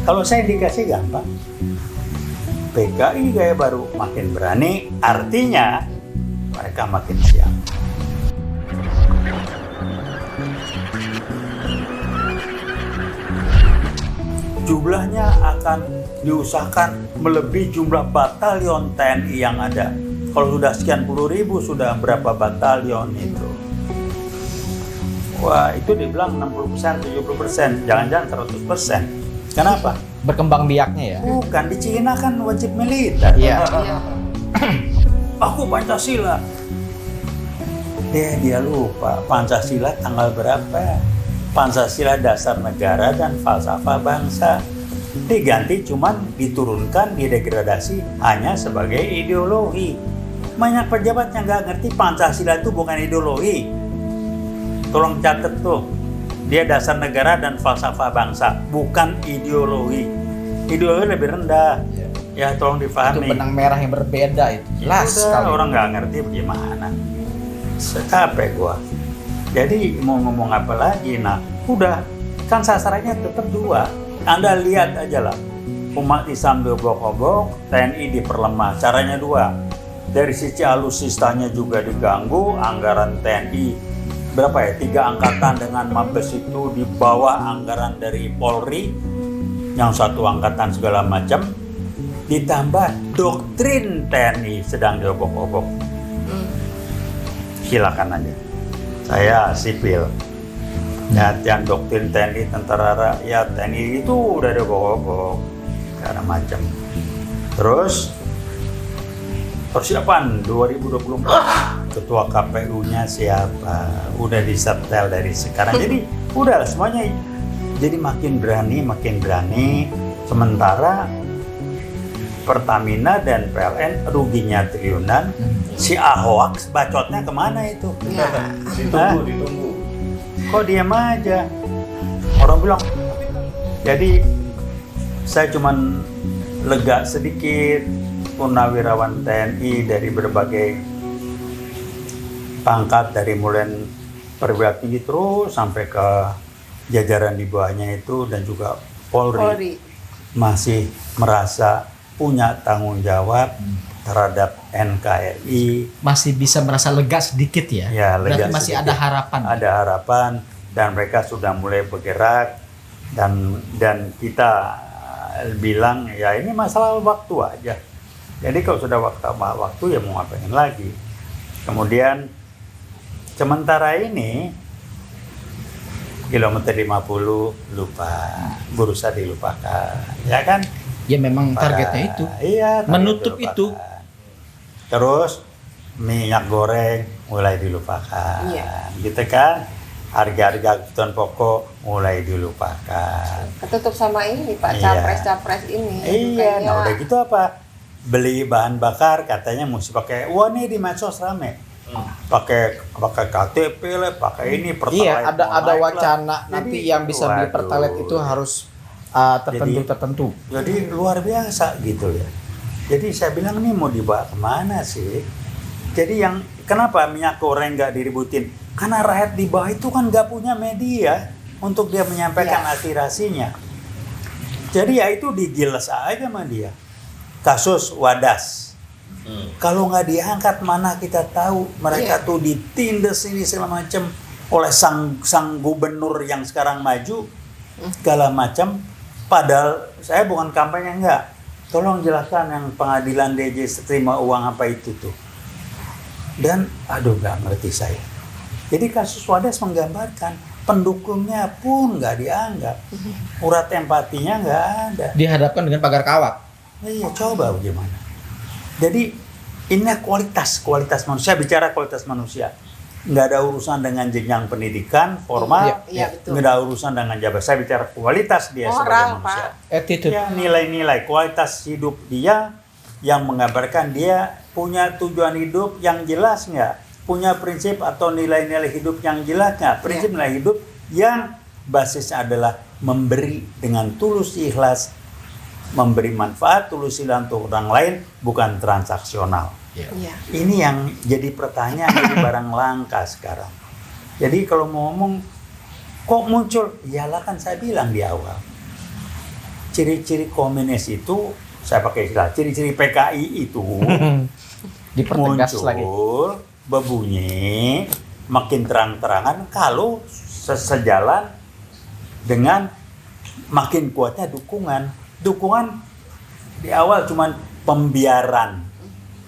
Kalau saya indikasi gampang. PKI gaya baru makin berani, artinya mereka makin siap. Jumlahnya akan diusahakan melebihi jumlah batalion TNI yang ada. Kalau sudah sekian puluh ribu, sudah berapa batalion itu? Wah, itu dibilang 60%, 70%, jangan-jangan 100%. Kenapa? Berkembang biaknya ya? Bukan, di Cina kan wajib militer. Iya. Aku Pancasila. Dia lupa Pancasila tanggal berapa. Pancasila dasar negara dan falsafah bangsa. Diganti cuman diturunkan, didegradasi hanya sebagai ideologi. Banyak pejabat yang nggak ngerti Pancasila itu bukan ideologi. Tolong catat tuh. Dia dasar negara dan falsafah bangsa, bukan ideologi. Ideologi lebih rendah. Ya tolong difahami. Itu benang merah yang berbeda itu. Jelas sekali. Orang nggak ngerti bagaimana. Capek gua. Jadi mau ngomong apa lagi? Nah, udah kan sasarannya tetap dua. Anda lihat aja lah. Umat Islam diobok-obok, TNI diperlemah. Caranya dua. Dari sisi alutsistanya juga diganggu, anggaran TNI berapa ya? 3 angkatan dengan Mabes itu di bawah anggaran dari Polri, yang satu angkatan segala macam, ditambah doktrin TNI sedang diobok-obok. Silakan aja. Saya sipil. Yang doktrin TNI, tentara rakyat, TNI itu udah diobok-obok segala macam. Terus persiapan 2024. Ketua KPU-nya siapa? Udah disetel dari sekarang. Jadi udah semuanya jadi makin berani. Sementara Pertamina dan PLN ruginya triliunan. Si Ahok bacotnya kemana itu? Ditunggu. Kok diam aja? Orang bilang. Jadi saya cuman lega sedikit. Purnawirawan TNI dari berbagai pangkat, dari mulai perwira tinggi terus sampai ke jajaran di bawahnya itu, dan juga Polri masih merasa punya tanggung jawab terhadap NKRI. Masih bisa merasa lega sedikit ya? Ya, lega berarti masih sedikit. ada harapan. Ada harapan, dan mereka sudah mulai bergerak, dan kita bilang ya ini masalah waktu aja. Jadi kalau sudah waktu ya mau ngapain lagi. Kemudian sementara ini kilometer 50 lupa, berusaha dilupakan, ya kan? Ya memang targetnya itu. Iya, menutup itu. Terus minyak goreng mulai dilupakan, gitu kan? Harga-harga kebutuhan pokok mulai dilupakan. Ketutup sama ini Pak, capres ini. Iya, nah udah gitu apa? Beli bahan bakar katanya mesti pakai, wah nih di medsos rame. Pakai KTP lah, pakai ini Pertalite. Iya, ada wacana lah. nanti Jadi, yang bisa beli Pertalite itu harus tertentu. Jadi luar biasa gitu ya. Jadi saya bilang nih mau dibawa kemana sih? Jadi yang kenapa minyak goreng nggak diributin? Karena rakyat di bawah itu kan nggak punya media untuk dia menyampaikan aspirasinya. Jadi ya itu digiles aja sama dia. Kasus Wadas. Kalau nggak diangkat mana kita tahu mereka tuh ditindas ini segala macam oleh sang gubernur yang sekarang maju segala macam. Padahal saya bukan kampanye, enggak. Tolong jelaskan yang pengadilan DJ terima uang apa itu tuh. Dan aduh nggak ngerti saya. Jadi kasus Wadas menggambarkan pendukungnya pun nggak dianggap, urat empatinya nggak ada. Dihadapkan dengan pagar kawat. Iya, coba bagaimana. Jadi ini kualitas manusia. Bicara kualitas manusia, nggak ada urusan dengan jenjang pendidikan formal, nggak ada urusan dengan jabatan. Saya bicara kualitas dia sebagai manusia. Attitude. Ya, nilai-nilai kualitas hidup dia yang menggambarkan dia punya tujuan hidup yang jelas nggak, punya prinsip atau nilai-nilai hidup yang jelas nggak, prinsip nilai hidup yang basisnya adalah memberi dengan tulus ikhlas, memberi manfaat tulus ikhlas untuk orang lain, bukan transaksional. Ini yang jadi pertanyaan, jadi barang langka sekarang. Jadi kalau mau ngomong kok muncul, iyalah kan saya bilang di awal, ciri-ciri komunis itu, saya pakai istilah, ciri-ciri PKI itu Dipertegas lagi. muncul, berbunyi, makin terang-terangan kalau sejalan dengan makin kuatnya dukungan. Dukungan di awal cuman pembiaran.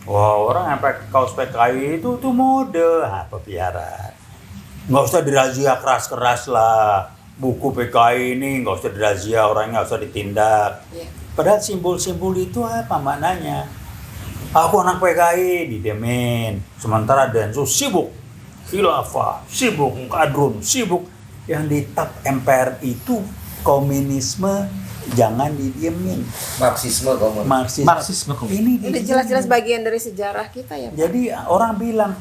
Wah, orang yang pakai kaos PKI itu tuh mode, pembiaran. Nggak usah dirazia keras-keras lah. Buku PKI ini nggak usah dirazia, orangnya nggak usah ditindak. Iya. Padahal simbol-simbol itu apa maknanya? Aku anak PKI, didemin. Sementara Densus sibuk. Khilafah, sibuk. Kadrun, sibuk. Yang di tap MPR itu komunisme, jangan didiemin. Marxisme komunis. Marxisme komunis. Ini Ini jelas-jelas bagian dari sejarah kita ya Pak. Jadi orang bilang,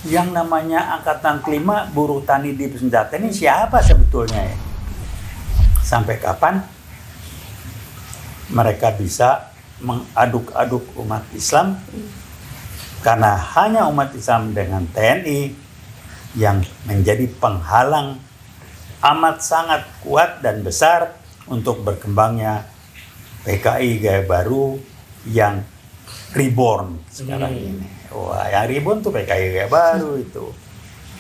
yang namanya Angkatan Kelima buruh tani di senjata ini siapa sebetulnya ya? Sampai kapan mereka bisa mengaduk-aduk umat Islam? Karena hanya umat Islam dengan TNI yang menjadi penghalang amat sangat kuat dan besar untuk berkembangnya PKI gaya baru yang reborn sekarang ini. Wah, yang reborn tuh PKI gaya baru itu.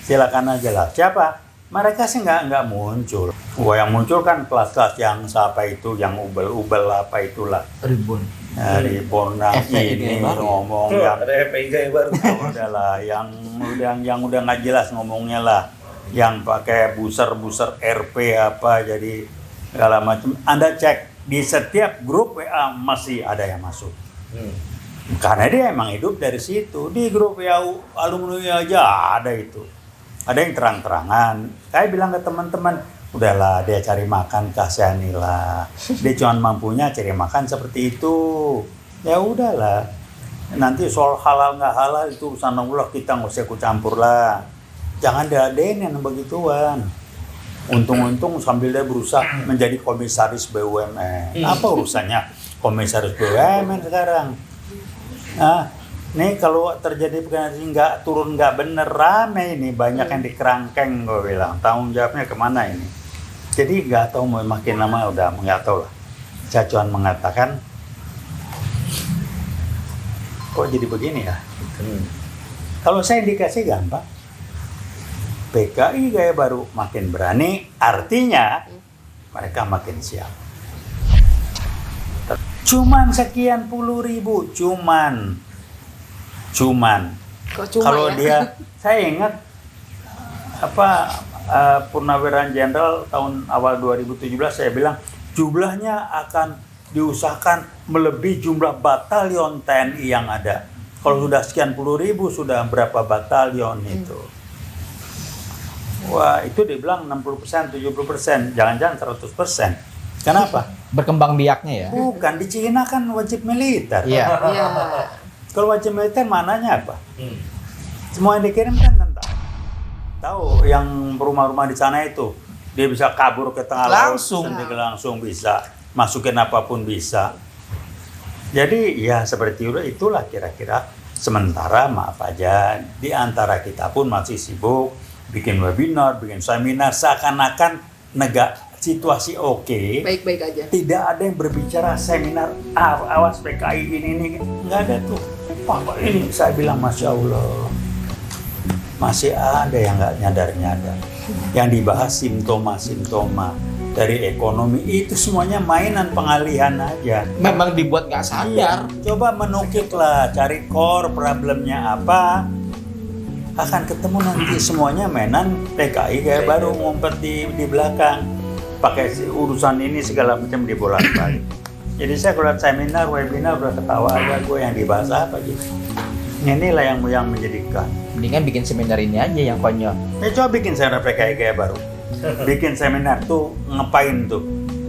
Silakan aja lah. Siapa? Mereka sih nggak muncul. Wah, yang muncul kan kelas-kelas yang siapa itu, yang ubel-ubel apa itulah. Ribuan. Nah, reborn yang FPI ini gaya baru. ngomong Tuh, yang ada FPI gaya baru. udahlah, yang udah nggak jelas ngomongnya lah. Yang pakai buser RP apa jadi segala macam. Anda cek di setiap grup WA masih ada yang masuk. Karena dia emang hidup dari situ. Di grup WA alumni aja ada itu. Ada yang terang-terangan. Saya bilang ke teman-teman, udahlah dia cari makan kasihanilah. Dia cuma mampunya cari makan seperti itu. Ya udahlah. Nanti soal halal nggak halal itu urusan Allah, kita nggak usah ikut campur lah. Jangan diadein yang begituan. Untung-untung sambil dia berusaha menjadi komisaris BUMN. Apa urusannya komisaris BUMN sekarang? Nah, nih kalau terjadi begini nggak turun nggak bener, rame ini, banyak yang dikerangkeng gue bilang. Tanggung jawabnya kemana ini? Jadi nggak tahu, mau makin lama udah nggak tahu lah. Saya cuma mengatakan, kok jadi begini ya? Kalau saya indikasi gampang. PKI gaya baru makin berani, artinya mereka makin siap. Cuman sekian puluh ribu, cuman. Kok cuma Kalau ya? dia, saya ingat Purnawirawan Jenderal tahun awal 2017 saya bilang jumlahnya akan diusahakan melebihi jumlah batalion TNI yang ada. Kalau sudah sekian puluh ribu, sudah berapa batalion itu? Wah, itu dibilang 60%, 70%, jangan-jangan 100%. Kenapa? Berkembang biaknya ya. Bukan, di Cina kan wajib militer. Iya. Iya. Kalau wajib militer maknanya apa? Semua yang dikirim kan tentara. Tahu yang rumah-rumah di sana itu, dia bisa kabur ke tengah Langsung. laut, langsung bisa, masukin apapun bisa. Jadi ya seperti itulah kira-kira. Sementara maaf aja, di antara kita pun masih sibuk bikin webinar, bikin seminar, seakan-akan situasi oke. Baik-baik aja. Tidak ada yang berbicara seminar, awas PKI ini, nggak ada tuh. Pak, ini saya bilang Masya Allah. Masih ada yang nggak nyadar-nyadar. Yang dibahas simptoma-simptoma dari ekonomi, itu semuanya mainan pengalihan aja. Memang dibuat nggak sadar. Coba menukik lah, cari core problemnya apa. Akan ketemu nanti semuanya mainan PKI kayak baru ngumpet di belakang. Pakai urusan ini segala macam dibolak-balik. Jadi saya kalau lihat seminar, webinar udah ketawa aja gue yang dibahas apa gitu. Inilah yang menjadikan. Mendingan bikin seminar ini aja yang konyol. Coba bikin seminar PKI kayak baru. Bikin seminar tuh ngapain tuh?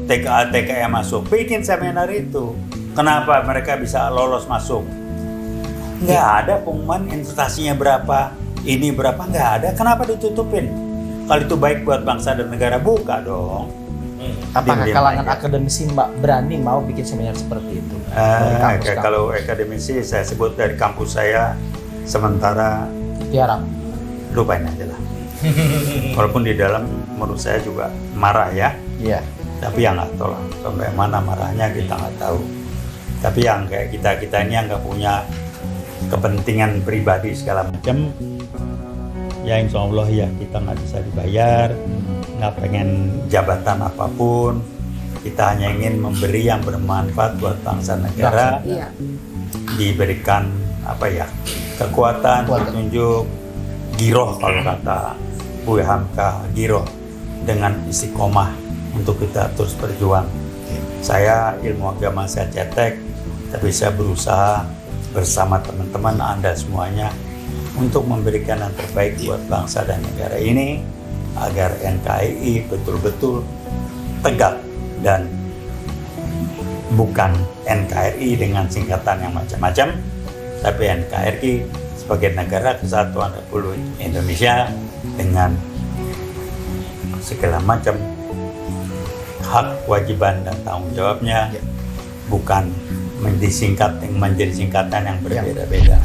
TKA masuk. Bikin seminar itu. Kenapa mereka bisa lolos masuk? Nggak ada pengumuman investasinya berapa, ini berapa, nggak ada. Kenapa ditutupin? Kalau itu baik buat bangsa dan negara, buka dong. Apakah Diam-diam kalangan aja. akademisi berani mau bikin seminar seperti itu? Dari kampus-kampus. Kalau akademisi saya sebut dari kampus saya, sementara Tiarap. lupain aja lah. Walaupun di dalam menurut saya juga marah ya. Iya. Tapi yang nggak tahu lah sampai mana marahnya kita nggak tahu. Tapi yang kayak kita ini yang nggak punya kepentingan pribadi segala macam, ya insya Allah ya kita nggak bisa dibayar, nggak pengen jabatan apapun, kita hanya ingin memberi yang bermanfaat buat bangsa negara, Iya. diberikan apa ya kekuatan, petunjuk, giroh kalau kata Bu Hamka, giroh dengan istiqomah untuk kita terus berjuang. Saya ilmu agama saya cetek, tapi saya berusaha bersama teman-teman Anda semuanya untuk memberikan yang terbaik buat bangsa dan negara ini agar NKRI betul-betul tegak dan bukan NKRI dengan singkatan yang macam-macam, tapi NKRI sebagai negara kesatuan Republik Indonesia dengan segala macam hak, kewajiban dan tanggung jawabnya, bukan menjadi singkatan yang berbeda-beda.